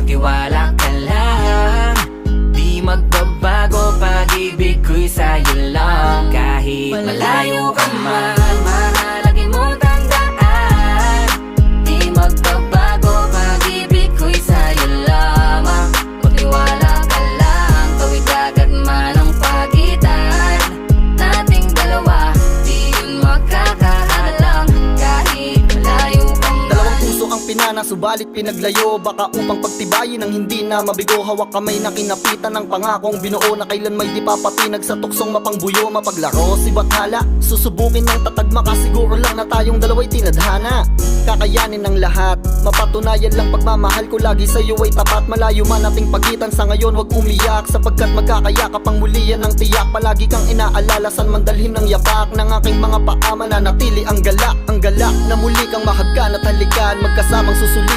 magtiwala ka lang. Di magbabago, pag-ibig ko'y sa'yo lang. Kahit malayo ka man, mahalagin mong tandaan. Di magbabago, pag-ibig ko'y sa'yo lamang. Magtiwala ka lang, tawid agad man ang pagitan nating dalawa, di yun magkakahalang. Kahit malayo ka man. Dalawang puso ang pinana, subalit pinaglayo. Baka upang pagtibayin ang hindi na mabigo. Hawak kamay na kinapitan ng pangakong binuo, na kailan may di papatinag sa tuksong mapangbuyo. Mapaglaro si Bathala, susubukin ng tatag, makasiguro lang na tayong dalawa'y tinadhana. Kakayanin ng lahat, mapatunayan lang pagmamahal ko lagi sa'yo ay tapat. Malayo man ating pagitan sa ngayon, wag umiyak, sapagkat magkakayakap ang muli yan ng tiyak. Palagi kang inaalala, san man dalhin ng yapak ng aking mga paa, mananatili ang galak na muli kang mahagkan at halikan. Magkasamang susulitin